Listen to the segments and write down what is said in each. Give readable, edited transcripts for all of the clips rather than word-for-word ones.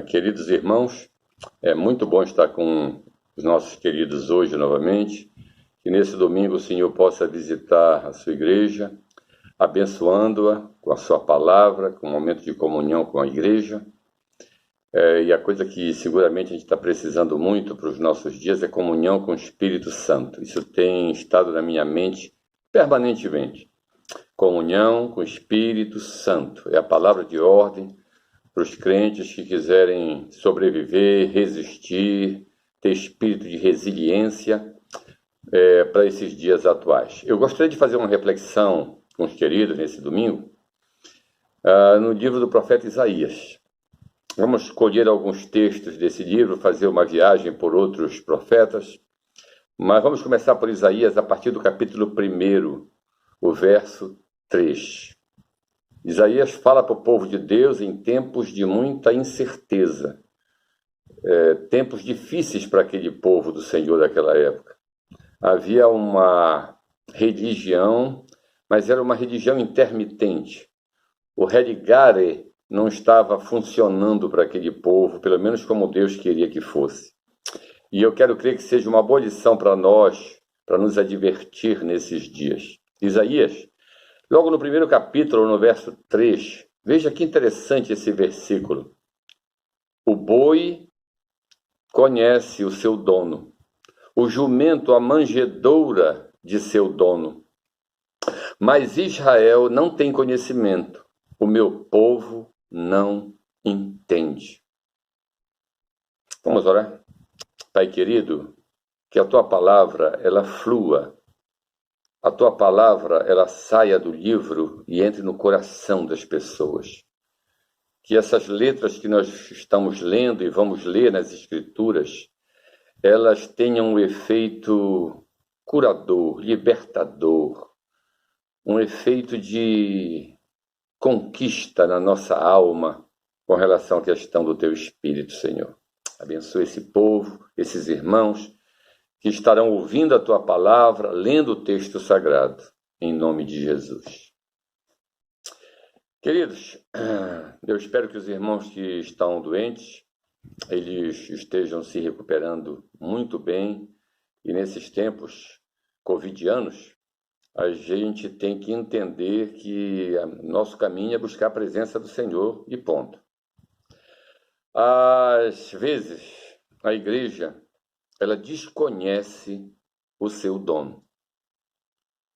Queridos irmãos, é muito bom estar com os nossos queridos hoje novamente. Que nesse domingo o Senhor possa visitar a sua igreja, abençoando-a com a sua palavra, com um momento de comunhão com a igreja. E a coisa que seguramente a gente está precisando muito para os nossos dias é comunhão com o Espírito Santo. Isso tem estado na minha mente permanentemente. Comunhão com o Espírito Santo é a palavra de ordem para os crentes que quiserem sobreviver, resistir, ter espírito de resiliência para esses dias atuais. Eu gostaria de fazer uma reflexão com os queridos nesse domingo no livro do profeta Isaías. Vamos escolher alguns textos desse livro, fazer uma viagem por outros profetas, mas vamos começar por Isaías a partir do capítulo 1, o verso 3. Isaías fala para o povo de Deus em tempos de muita incerteza, tempos difíceis para aquele povo do Senhor daquela época. Havia uma religião, mas era uma religião intermitente. O religare não estava funcionando para aquele povo, pelo menos como Deus queria que fosse. E eu quero crer que seja uma boa lição para nós, para nos advertir nesses dias. Isaías, logo no primeiro capítulo, no verso 3, veja que interessante esse versículo. O boi conhece o seu dono, o jumento a manjedoura de seu dono. Mas Israel não tem conhecimento, o meu povo não entende. Vamos orar? Pai querido, que a tua palavra, ela flua. A tua palavra, ela saia do livro e entre no coração das pessoas. Que essas letras que nós estamos lendo e vamos ler nas Escrituras, elas tenham um efeito curador, libertador, um efeito de conquista na nossa alma com relação à questão do teu Espírito, Senhor. Abençoa esse povo, esses irmãos que estarão ouvindo a tua palavra, lendo o texto sagrado, em nome de Jesus. Queridos, eu espero que os irmãos que estão doentes, eles estejam se recuperando muito bem, e nesses tempos covidianos, a gente tem que entender que nosso caminho é buscar a presença do Senhor e ponto. Às vezes, a igreja, ela desconhece o seu dono.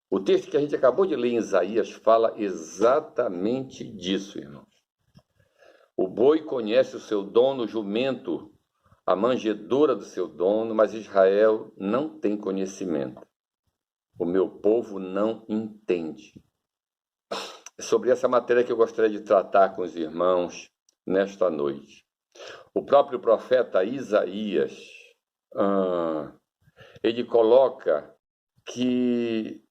O texto que a gente acabou de ler em Isaías fala exatamente disso, irmãos. O boi conhece o seu dono, o jumento, a manjedoura do seu dono, mas Israel não tem conhecimento. O meu povo não entende. É sobre essa matéria que eu gostaria de tratar com os irmãos nesta noite. O próprio profeta Isaías, ele coloca que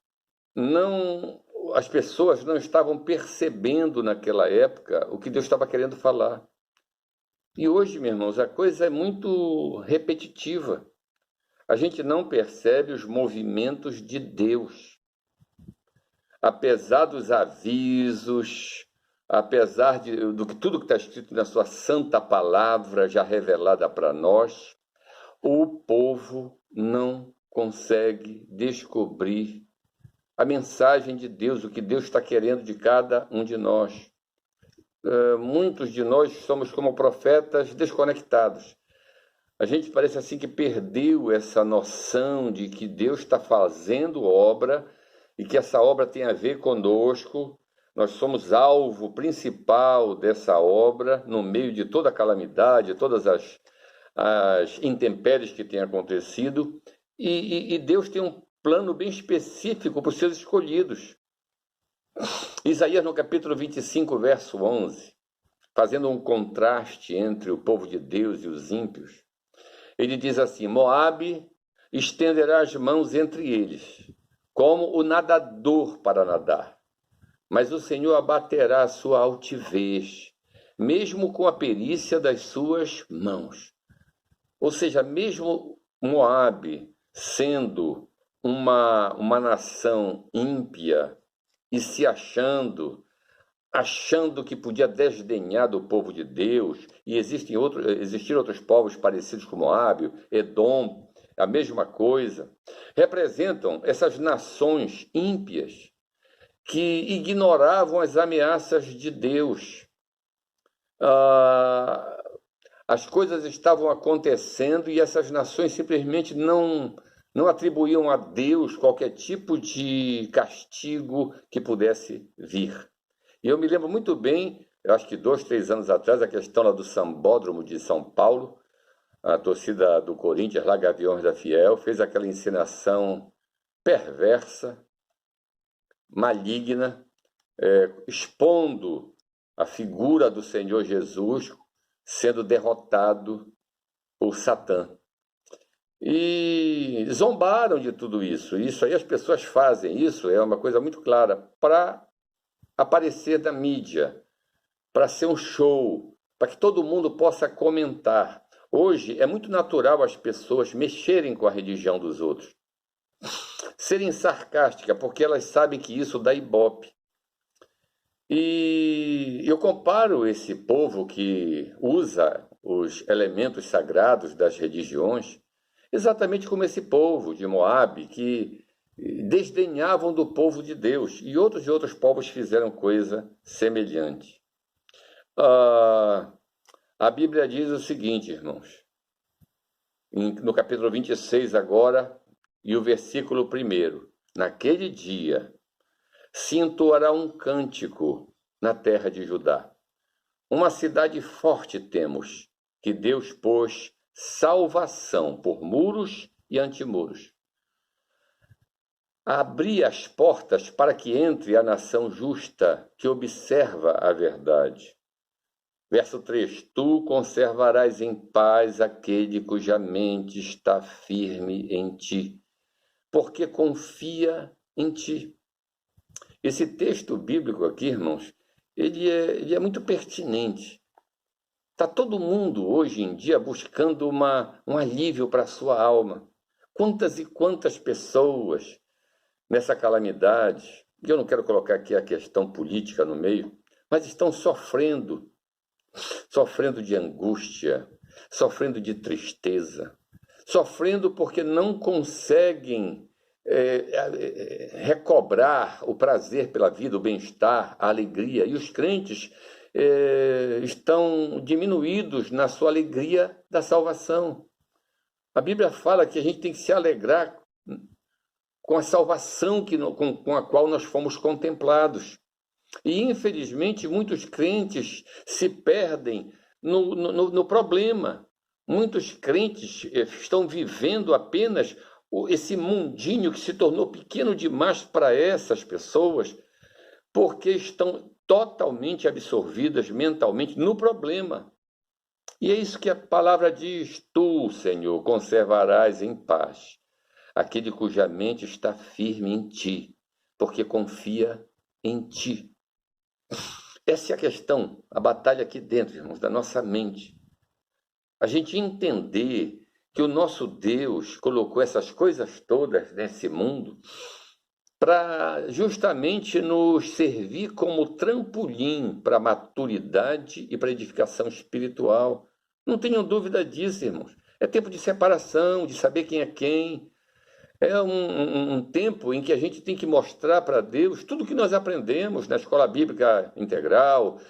as pessoas não estavam percebendo naquela época o que Deus estava querendo falar. E hoje, meus irmãos, a coisa é muito repetitiva. A gente não percebe os movimentos de Deus. Apesar dos avisos, apesar do que tudo que está escrito na sua santa palavra já revelada para nós, o povo não consegue descobrir a mensagem de Deus, o que Deus está querendo de cada um de nós. Muitos de nós somos como profetas desconectados. A gente parece assim que perdeu essa noção de que Deus está fazendo obra e que essa obra tem a ver conosco. Nós somos alvo principal dessa obra no meio de toda a calamidade, todas as intempéries que têm acontecido. E Deus tem um plano bem específico para os seus escolhidos. Isaías, no capítulo 25, verso 11, fazendo um contraste entre o povo de Deus e os ímpios, ele diz assim: Moabe estenderá as mãos entre eles, como o nadador para nadar, mas o Senhor abaterá a sua altivez, mesmo com a perícia das suas mãos. Ou seja, mesmo Moabe sendo uma nação ímpia e se achando achando que podia desdenhar do povo de Deus, e existiram outros povos parecidos com Moabe, Edom, a mesma coisa, representam essas nações ímpias que ignoravam as ameaças de Deus. As coisas estavam acontecendo e essas nações simplesmente não atribuíam a Deus qualquer tipo de castigo que pudesse vir. E eu me lembro muito bem, eu acho que 2, 3 anos atrás, a questão lá do Sambódromo de São Paulo, a torcida do Corinthians, lá Gaviões da Fiel, fez aquela encenação perversa, maligna, expondo a figura do Senhor Jesus sendo derrotado por Satã. E zombaram de tudo isso. Isso aí as pessoas fazem, isso é uma coisa muito clara, para aparecer na mídia, para ser um show, para que todo mundo possa comentar. Hoje é muito natural as pessoas mexerem com a religião dos outros, serem sarcásticas, porque elas sabem que isso dá ibope. E eu comparo esse povo que usa os elementos sagrados das religiões exatamente como esse povo de Moabe, que desdenhavam do povo de Deus, e outros povos fizeram coisa semelhante. A Bíblia diz o seguinte, irmãos, no capítulo 26 agora, e o versículo 1: naquele dia se entoará um cântico na terra de Judá. Uma cidade forte temos, que Deus pôs salvação por muros e antimuros. Abri as portas para que entre a nação justa, que observa a verdade. Verso 3: tu conservarás em paz aquele cuja mente está firme em ti, porque confia em ti. Esse texto bíblico aqui, irmãos, ele é muito pertinente. Está todo mundo hoje em dia buscando um alívio para a sua alma. Quantas e quantas pessoas nessa calamidade, e eu não quero colocar aqui a questão política no meio, mas estão sofrendo de angústia, sofrendo de tristeza, sofrendo porque não conseguem recobrar o prazer pela vida, o bem-estar, a alegria. E os crentes estão diminuídos na sua alegria da salvação. A Bíblia fala que a gente tem que se alegrar com a salvação com a qual nós fomos contemplados. E, infelizmente, muitos crentes se perdem no problema. Muitos crentes estão vivendo apenas esse mundinho que se tornou pequeno demais para essas pessoas, porque estão totalmente absorvidas mentalmente no problema. E é isso que a palavra diz: tu, Senhor, conservarás em paz aquele cuja mente está firme em ti, porque confia em ti. Essa é a questão, a batalha aqui dentro, irmãos, da nossa mente. A gente entender que o nosso Deus colocou essas coisas todas nesse mundo para justamente nos servir como trampolim para a maturidade e para a edificação espiritual. Não tenham dúvida disso, irmãos. É tempo de separação, de saber quem é quem. É um tempo em que a gente tem que mostrar para Deus tudo que nós aprendemos na escola bíblica integral,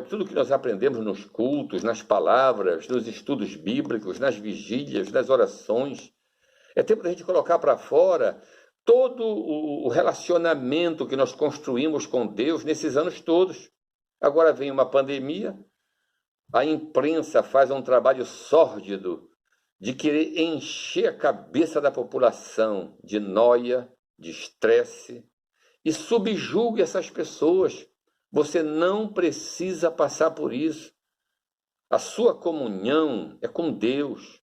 tudo que nós aprendemos nos cultos, nas palavras, nos estudos bíblicos, nas vigílias, nas orações. É tempo da gente colocar para fora todo o relacionamento que nós construímos com Deus nesses anos todos. Agora vem uma pandemia, a imprensa faz um trabalho sórdido de querer encher a cabeça da população de nóia, de estresse, e subjugue essas pessoas. Você não precisa passar por isso. A sua comunhão é com Deus.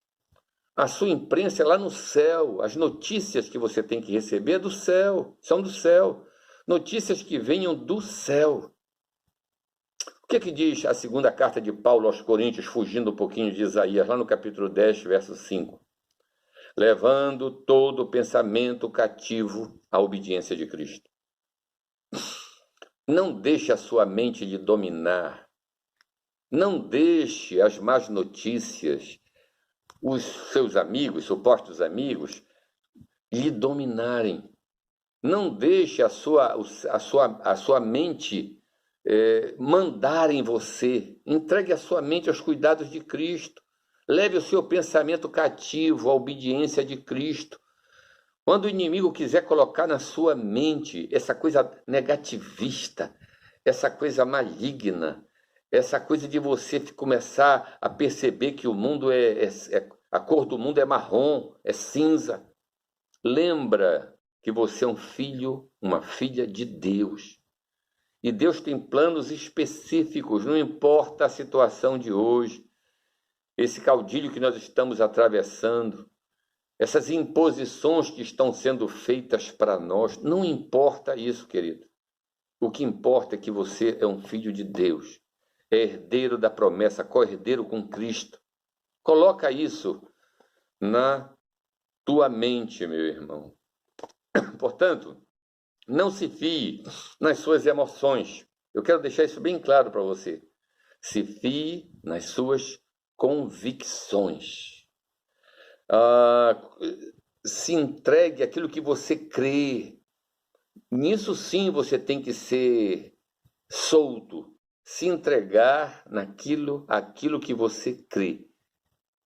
A sua imprensa é lá no céu. As notícias que você tem que receber é do céu, são do céu. Notícias que venham do céu. O que diz a segunda carta de Paulo aos Coríntios, fugindo um pouquinho de Isaías, lá no capítulo 10, verso 5? Levando todo o pensamento cativo à obediência de Cristo. Não deixe a sua mente lhe dominar. Não deixe as más notícias, os seus amigos, supostos amigos, lhe dominarem. Não deixe a sua mente mandar em você. Entregue a sua mente aos cuidados de Cristo. Leve o seu pensamento cativo à obediência de Cristo. Quando o inimigo quiser colocar na sua mente essa coisa negativista, essa coisa maligna, essa coisa de você começar a perceber que o mundo a cor do mundo é marrom, é cinza, lembra que você é um filho, uma filha de Deus. E Deus tem planos específicos, não importa a situação de hoje, esse caudilho que nós estamos atravessando, essas imposições que estão sendo feitas para nós, não importa isso, querido. O que importa é que você é um filho de Deus, é herdeiro da promessa, co-herdeiro com Cristo. Coloca isso na tua mente, meu irmão. Portanto, não se fie nas suas emoções. Eu quero deixar isso bem claro para você. Se fie nas suas convicções. Se entregue àquilo que você crê. Nisso sim você tem que ser solto. Se entregar aquilo que você crê.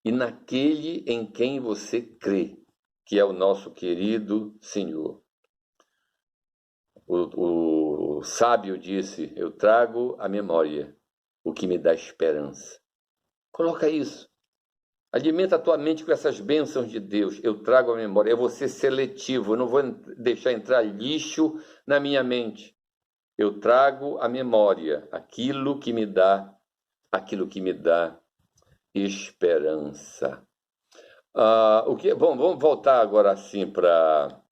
E naquele em quem você crê, que é o nosso querido Senhor. O sábio disse: eu trago à memória o que me dá esperança. Coloca isso. Alimenta a tua mente com essas bênçãos de Deus. Eu trago à memória. Eu vou ser seletivo. Eu não vou deixar entrar lixo na minha mente. Eu trago à memória aquilo que me dá esperança. Bom, vamos voltar agora assim para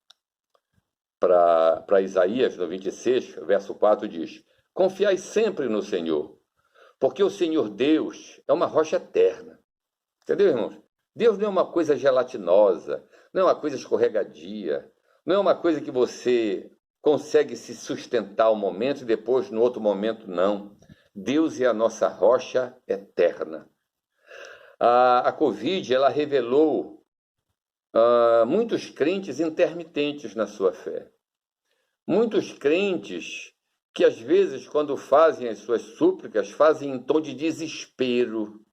Isaías, no 26, verso 4, diz: confiai sempre no Senhor, porque o Senhor Deus é uma rocha eterna. Entendeu, irmãos? Deus não é uma coisa gelatinosa, não é uma coisa escorregadia, não é uma coisa que você consegue se sustentar um momento e depois, no outro momento, não. Deus é a nossa rocha eterna. A Covid, ela revelou muitos crentes intermitentes na sua fé. Muitos crentes que, às vezes, quando fazem as suas súplicas, fazem em tom de desespero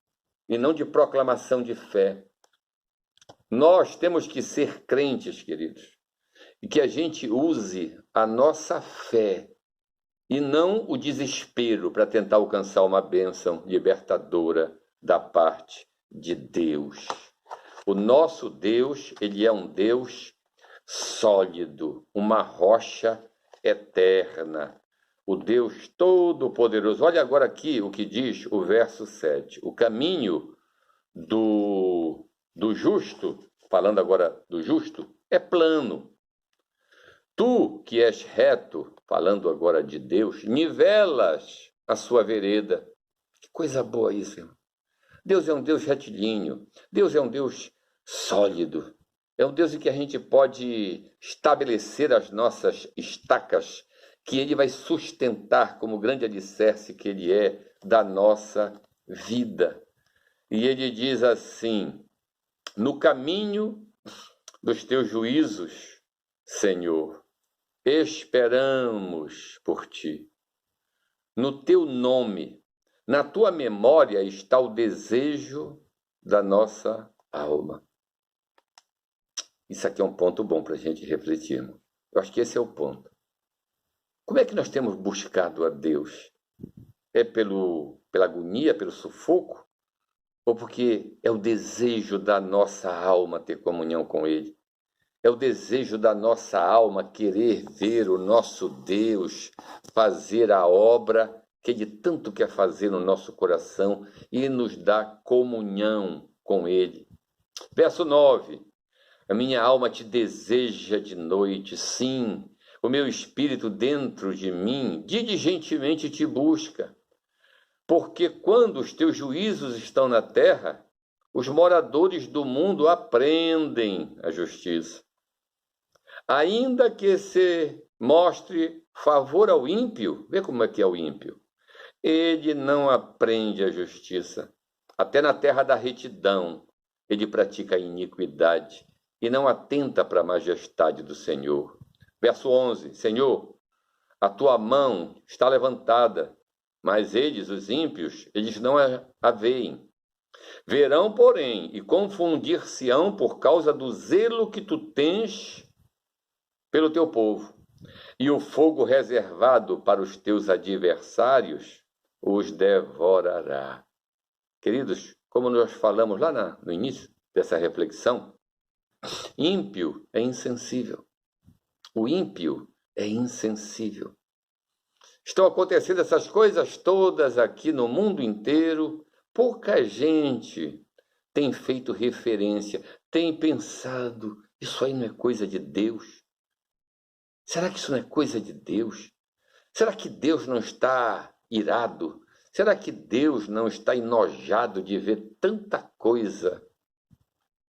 e não de proclamação de fé. Nós temos que ser crentes, queridos, e que a gente use a nossa fé e não o desespero para tentar alcançar uma bênção libertadora da parte de Deus. O nosso Deus, ele é um Deus sólido, uma rocha eterna, o Deus Todo-Poderoso. Olha agora aqui o que diz o verso 7. O caminho do justo, falando agora do justo, é plano. Tu, que és reto, falando agora de Deus, nivelas a sua vereda. Que coisa boa isso, irmão. Deus é um Deus retilíneo. Deus é um Deus sólido. É um Deus em que a gente pode estabelecer as nossas estacas, que Ele vai sustentar como grande alicerce que Ele é da nossa vida. E Ele diz assim: no caminho dos teus juízos, Senhor, esperamos por Ti. No Teu nome, na Tua memória está o desejo da nossa alma. Isso aqui é um ponto bom para a gente refletir, irmão. Eu acho que esse é o ponto. Como é que nós temos buscado a Deus? É pela agonia, pelo sufoco? Ou porque é o desejo da nossa alma ter comunhão com Ele? É o desejo da nossa alma querer ver o nosso Deus fazer a obra que Ele tanto quer fazer no nosso coração e nos dar comunhão com Ele. Verso 9. A minha alma te deseja de noite, sim, o meu espírito dentro de mim diligentemente te busca. Porque quando os teus juízos estão na terra, os moradores do mundo aprendem a justiça. Ainda que se mostre favor ao ímpio. Vê como é que é o ímpio. Ele não aprende a justiça. Até na terra da retidão, ele pratica a iniquidade e não atenta para a majestade do Senhor. Verso 11, Senhor, a tua mão está levantada, mas eles, os ímpios, eles não a veem. Verão, porém, e confundir-se-ão por causa do zelo que tu tens pelo teu povo. E o fogo reservado para os teus adversários os devorará. Queridos, como nós falamos lá no início dessa reflexão, ímpio é insensível. O ímpio é insensível. Estão acontecendo essas coisas todas aqui no mundo inteiro. Pouca gente tem feito referência, tem pensado, isso aí não é coisa de Deus? Será que isso não é coisa de Deus? Será que Deus não está irado? Será que Deus não está enojado de ver tanta coisa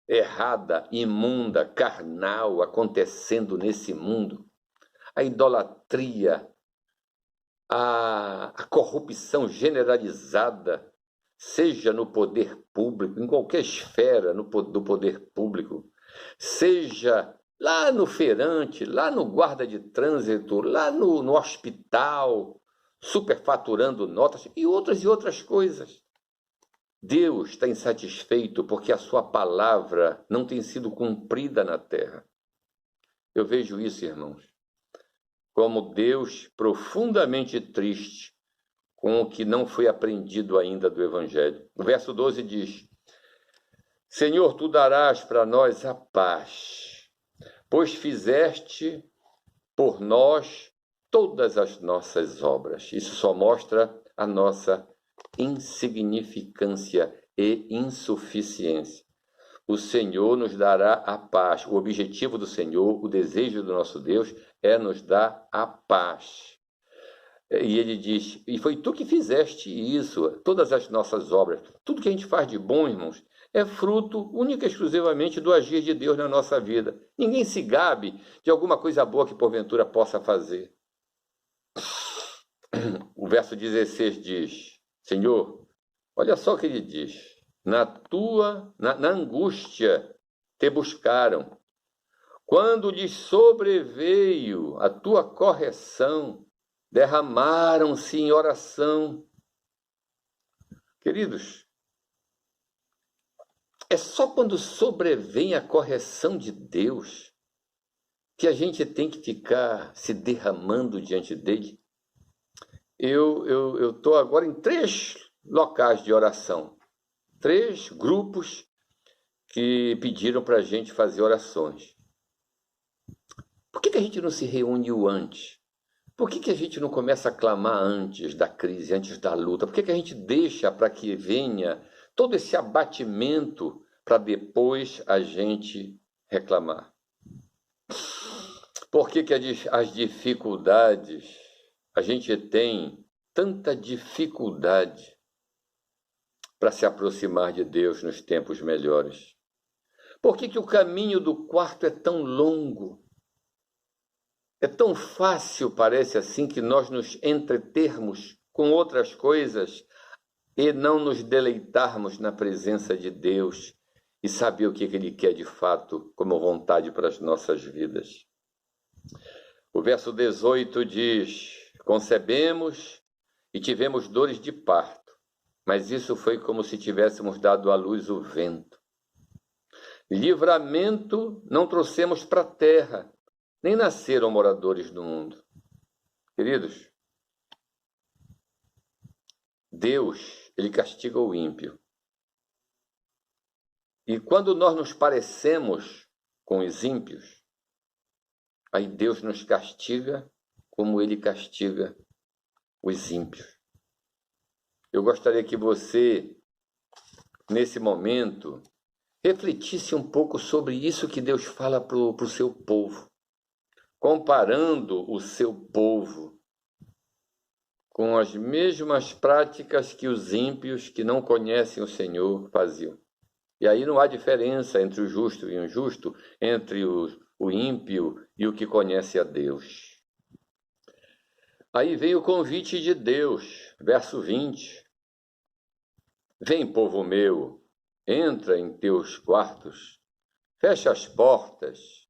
errada, imunda, carnal acontecendo nesse mundo? A idolatria, a corrupção generalizada, seja no poder público, em qualquer esfera do poder público, seja lá no feirante, lá no guarda de trânsito, lá no hospital, superfaturando notas e outras coisas. Deus está insatisfeito porque a sua palavra não tem sido cumprida na terra. Eu vejo isso, irmãos, como Deus profundamente triste com o que não foi aprendido ainda do Evangelho. O verso 12 diz: Senhor, tu darás para nós a paz, pois fizeste por nós todas as nossas obras. Isso só mostra a nossa insignificância e insuficiência. O Senhor nos dará a paz. O objetivo do Senhor, o desejo do nosso Deus é nos dar a paz. E ele diz, e foi tu que fizeste isso, todas as nossas obras. Tudo que a gente faz de bom, irmãos, é fruto única e exclusivamente do agir de Deus na nossa vida. Ninguém se gabe de alguma coisa boa que porventura possa fazer. O verso 16 diz, Senhor, olha só o que ele diz, na angústia te buscaram, quando lhes sobreveio a tua correção, derramaram-se em oração. Queridos, é só quando sobrevém a correção de Deus que a gente tem que ficar se derramando diante dele. Eu estou agora em 3 locais de oração, 3 grupos que pediram para a gente fazer orações. Por que a gente não se reúne antes? Por que a gente não começa a clamar antes da crise, antes da luta? Por que a gente deixa para que venha todo esse abatimento para depois a gente reclamar? Por que as dificuldades, a gente tem tanta dificuldade para se aproximar de Deus nos tempos melhores? Por que o caminho do quarto é tão longo? É tão fácil, parece assim, que nós nos entretermos com outras coisas e não nos deleitarmos na presença de Deus e saber o que Ele quer de fato como vontade para as nossas vidas. O verso 18 diz, concebemos e tivemos dores de parto, mas isso foi como se tivéssemos dado à luz o vento. Livramento não trouxemos para a terra, nem nasceram moradores do mundo. Queridos, Deus, Ele castiga o ímpio. E quando nós nos parecemos com os ímpios, aí Deus nos castiga como Ele castiga os ímpios. Eu gostaria que você, nesse momento, refletisse um pouco sobre isso que Deus fala para o seu povo, comparando o seu povo com as mesmas práticas que os ímpios que não conhecem o Senhor faziam. E aí não há diferença entre o justo e o injusto, entre o ímpio e o que conhece a Deus. Aí vem o convite de Deus, verso 20. Vem, povo meu, entra em teus quartos, fecha as portas,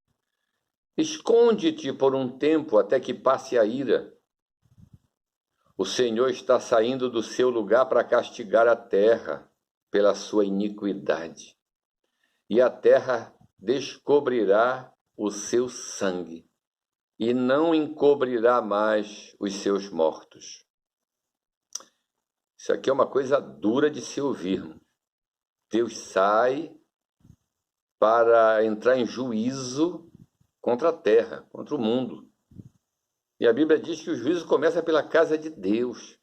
esconde-te por um tempo até que passe a ira. O Senhor está saindo do seu lugar para castigar a terra pela sua iniquidade, e a terra descobrirá o seu sangue, e não encobrirá mais os seus mortos. Isso aqui é uma coisa dura de se ouvir. Deus sai para entrar em juízo contra a terra, contra o mundo. E a Bíblia diz que o juízo começa pela casa de Deus.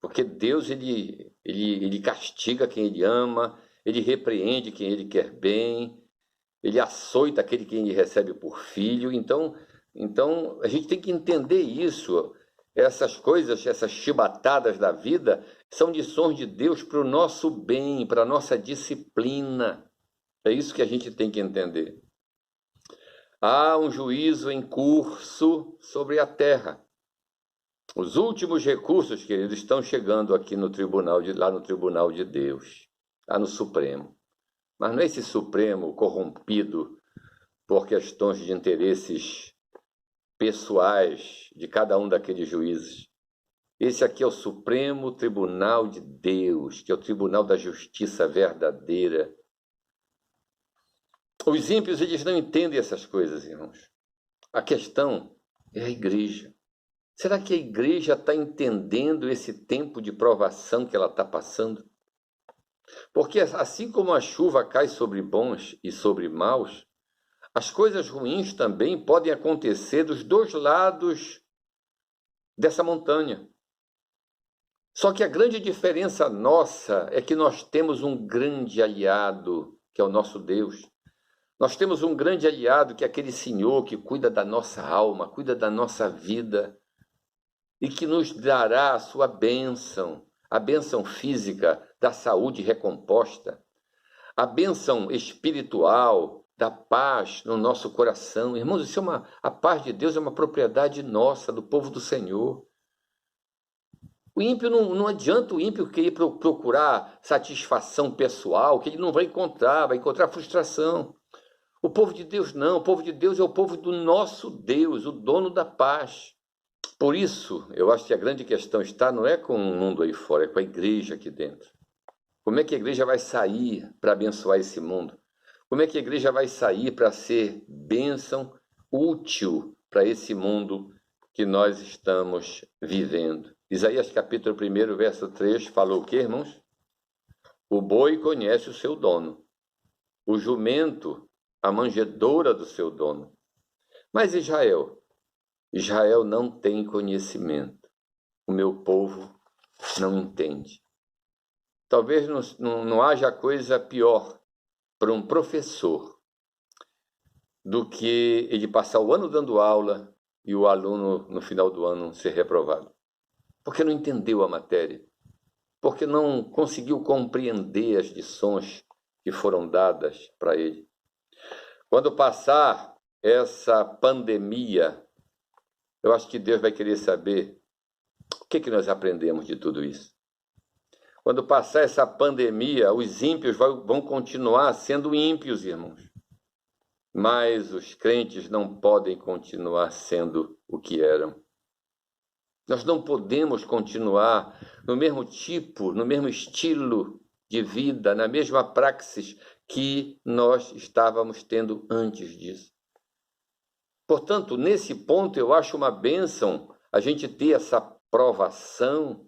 Porque Deus, ele castiga quem ele ama, ele repreende quem ele quer bem, ele açoita aquele que ele recebe por filho. Então a gente tem que entender isso. Essas coisas, essas chibatadas da vida, são lições de Deus para o nosso bem, para a nossa disciplina. É isso que a gente tem que entender. Há um juízo em curso sobre a terra. Os últimos recursos, queridos, estão chegando aqui no tribunal, lá no tribunal de Deus, lá no Supremo. Mas não é esse Supremo corrompido por questões de interesses pessoais de cada um daqueles juízes. Esse aqui é o Supremo Tribunal de Deus, que é o Tribunal da Justiça verdadeira. Os ímpios, eles não entendem essas coisas, irmãos. A questão é a igreja. Será que a igreja está entendendo esse tempo de provação que ela está passando? Porque assim como a chuva cai sobre bons e sobre maus, as coisas ruins também podem acontecer dos dois lados dessa montanha. Só que a grande diferença nossa é que nós temos um grande aliado, que é o nosso Deus. Nós temos um grande aliado, que é aquele Senhor que cuida da nossa alma, cuida da nossa vida, e que nos dará a sua bênção, a bênção física da saúde recomposta, a bênção espiritual da paz no nosso coração. Irmãos, a paz de Deus é uma propriedade nossa, do povo do Senhor. O ímpio, não adianta o ímpio querer procurar satisfação pessoal, que ele não vai encontrar frustração. O povo de Deus não, o povo de Deus é o povo do nosso Deus, o dono da paz. Por isso, eu acho que a grande questão não é com o mundo aí fora, é com a igreja aqui dentro. Como é que a igreja vai sair para abençoar esse mundo? Como é que a igreja vai sair para ser bênção útil para esse mundo que nós estamos vivendo? Isaías capítulo 1, verso 3, falou o quê, irmãos? O boi conhece o seu dono, o jumento a manjedoura do seu dono. Mas Israel não tem conhecimento. O meu povo não entende. Talvez não haja coisa pior para um professor do que ele passar o ano dando aula e o aluno, no final do ano, ser reprovado. Porque não entendeu a matéria. Porque não conseguiu compreender as lições que foram dadas para ele. Quando passar essa pandemia, eu acho que Deus vai querer saber o que nós aprendemos de tudo isso. Quando passar essa pandemia, os ímpios vão continuar sendo ímpios, irmãos. Mas os crentes não podem continuar sendo o que eram. Nós não podemos continuar no mesmo tipo, no mesmo estilo de vida, na mesma praxis que nós estávamos tendo antes disso. Portanto, nesse ponto, eu acho uma bênção a gente ter essa provação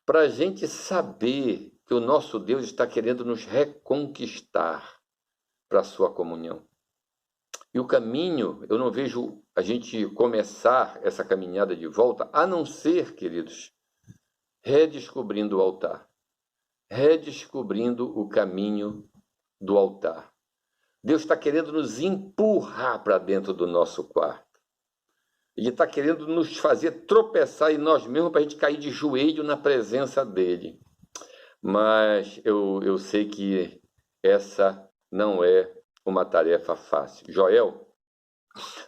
para a gente saber que o nosso Deus está querendo nos reconquistar para a sua comunhão. E o caminho, eu não vejo a gente começar essa caminhada de volta, a não ser, queridos, redescobrindo o altar, redescobrindo o caminho do altar. Deus está querendo nos empurrar para dentro do nosso quarto. Ele está querendo nos fazer tropeçar em nós mesmos para a gente cair de joelho na presença dele. Mas eu sei que essa não é uma tarefa fácil. Joel,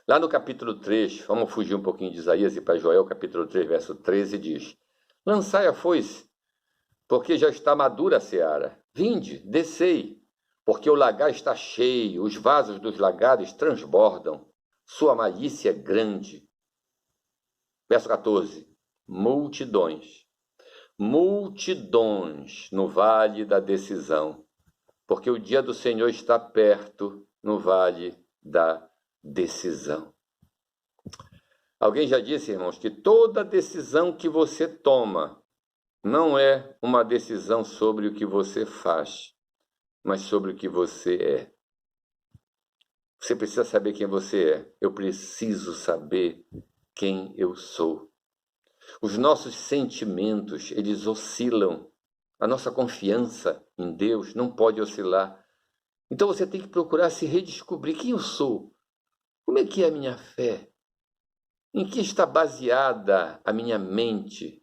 Lá no capítulo 3, vamos fugir um pouquinho de Isaías e para Joel, capítulo 3, verso 13, diz: lançai a foice, porque já está madura a seara. Vinde, descei, porque o lagar está cheio, os vasos dos lagares transbordam, sua malícia é grande. Verso 14: multidões, multidões no vale da decisão, porque o dia do Senhor está perto no vale da decisão. Alguém já disse, irmãos, que toda decisão que você toma não é uma decisão sobre o que você faz, mas sobre o que você é. Você precisa saber quem você é. Eu preciso saber quem eu sou. Os nossos sentimentos, eles oscilam. A nossa confiança em Deus não pode oscilar. Então você tem que procurar se redescobrir quem eu sou. Como é que é a minha fé? Em que está baseada a minha mente?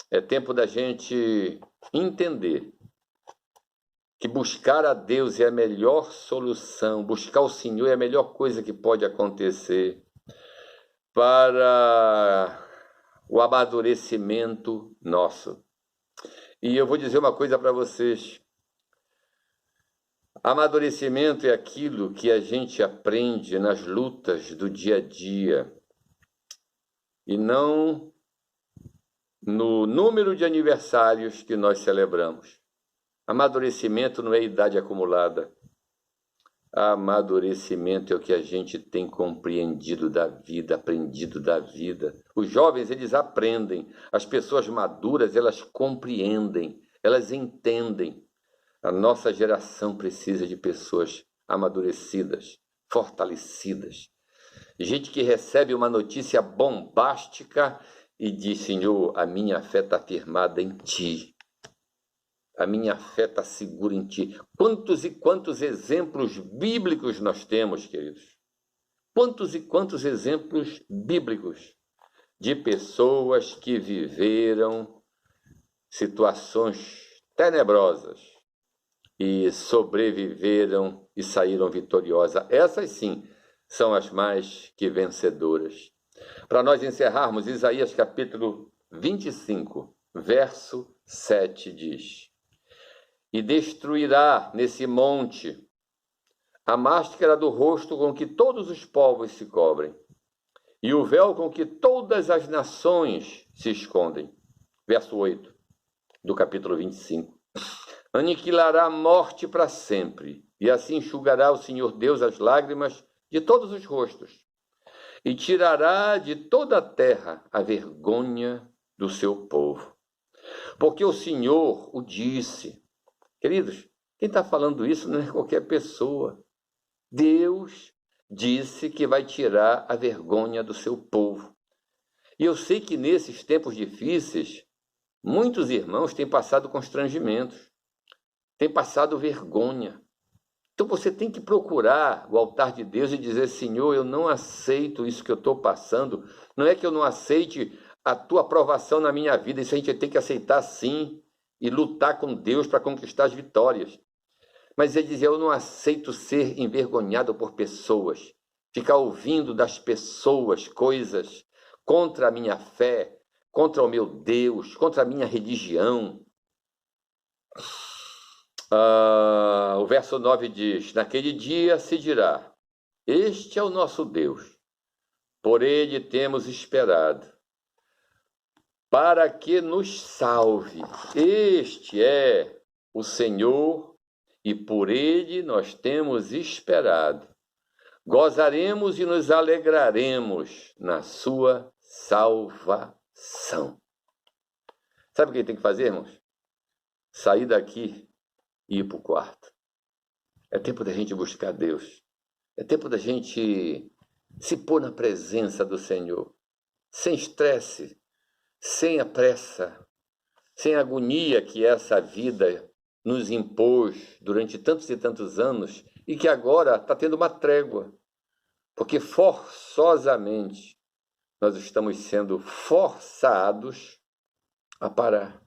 É tempo da gente entender que buscar a Deus é a melhor solução, buscar o Senhor é a melhor coisa que pode acontecer para o amadurecimento nosso. E eu vou dizer uma coisa para vocês. Amadurecimento é aquilo que a gente aprende nas lutas do dia a dia e não no número de aniversários que nós celebramos. Amadurecimento não é idade acumulada. Amadurecimento é o que a gente tem compreendido da vida, aprendido da vida. Os jovens, eles aprendem. As pessoas maduras, elas compreendem, elas entendem. A nossa geração precisa de pessoas amadurecidas, fortalecidas. Gente que recebe uma notícia bombástica e diz: Senhor, a minha fé está firmada em Ti. A minha fé está segura em Ti. Quantos e quantos exemplos bíblicos nós temos, queridos? Quantos e quantos exemplos bíblicos de pessoas que viveram situações tenebrosas e sobreviveram e saíram vitoriosas. Essas sim são as mais que vencedoras. Para nós encerrarmos, Isaías capítulo 25, verso 7 diz: e destruirá nesse monte a máscara do rosto com que todos os povos se cobrem, e o véu com que todas as nações se escondem. Verso 8 do capítulo 25. Aniquilará a morte para sempre, e assim enxugará o Senhor Deus as lágrimas de todos os rostos, e tirará de toda a terra a vergonha do seu povo. Porque o Senhor o disse. Queridos, quem está falando isso não é qualquer pessoa. Deus disse que vai tirar a vergonha do seu povo. E eu sei que nesses tempos difíceis, muitos irmãos têm passado constrangimentos, têm passado vergonha. Então você tem que procurar o altar de Deus e dizer: Senhor, eu não aceito isso que eu estou passando. Não é que eu não aceite a tua aprovação na minha vida, isso a gente tem que aceitar sim e lutar com Deus para conquistar as vitórias. Mas ele dizia: eu não aceito ser envergonhado por pessoas, ficar ouvindo das pessoas coisas contra a minha fé, contra o meu Deus, contra a minha religião. O verso 9 diz: naquele dia se dirá: este é o nosso Deus, por ele temos esperado, para que nos salve. Este é o Senhor, e por ele nós temos esperado. Gozaremos e nos alegraremos na sua salvação. Sabe o que tem que fazer, irmãos? Sair daqui e ir para o quarto. É tempo da gente buscar Deus. É tempo da gente se pôr na presença do Senhor, sem estresse, sem a pressa, sem a agonia que essa vida nos impôs durante tantos e tantos anos e que agora está tendo uma trégua, porque forçosamente nós estamos sendo forçados a parar.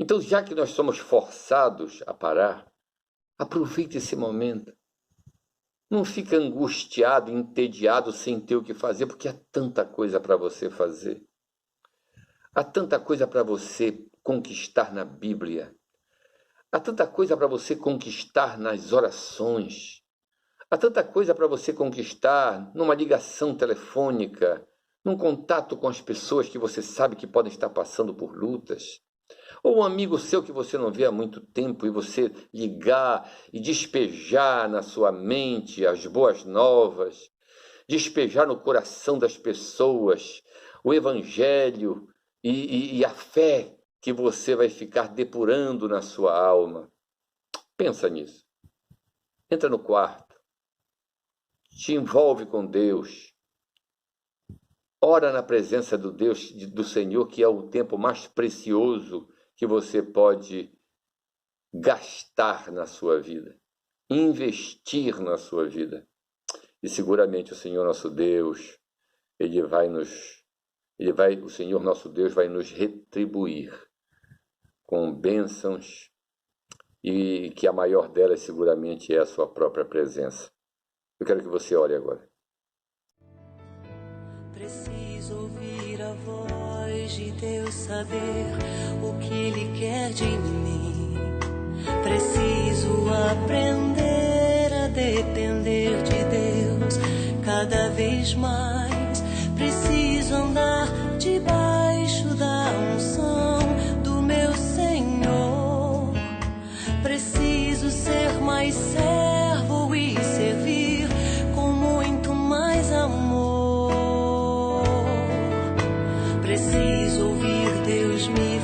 Então, já que nós somos forçados a parar, aproveite esse momento. Não fica angustiado, entediado, sem ter o que fazer, porque há tanta coisa para você fazer. Há tanta coisa para você conquistar na Bíblia. Há tanta coisa para você conquistar nas orações. Há tanta coisa para você conquistar numa ligação telefônica, num contato com as pessoas que você sabe que podem estar passando por lutas. Ou um amigo seu que você não vê há muito tempo e você ligar e despejar na sua mente as boas novas, despejar no coração das pessoas o evangelho e a fé que você vai ficar depurando na sua alma. Pensa nisso. Entra no quarto. Te envolve com Deus. Ora na presença do Senhor, que é o tempo mais precioso que você pode gastar na sua vida, investir na sua vida. E seguramente o Senhor nosso Deus, o Senhor nosso Deus vai nos retribuir com bênçãos, e que a maior delas seguramente é a sua própria presença. Eu quero que você ore agora. Preciso ouvir a voz de Deus, saber o que Ele quer de mim. Preciso aprender a depender de Deus cada vez mais. Preciso andar debaixo da unção do meu Senhor. Preciso ser mais servo e servir com muito mais amor. Preciso ouvir Deus me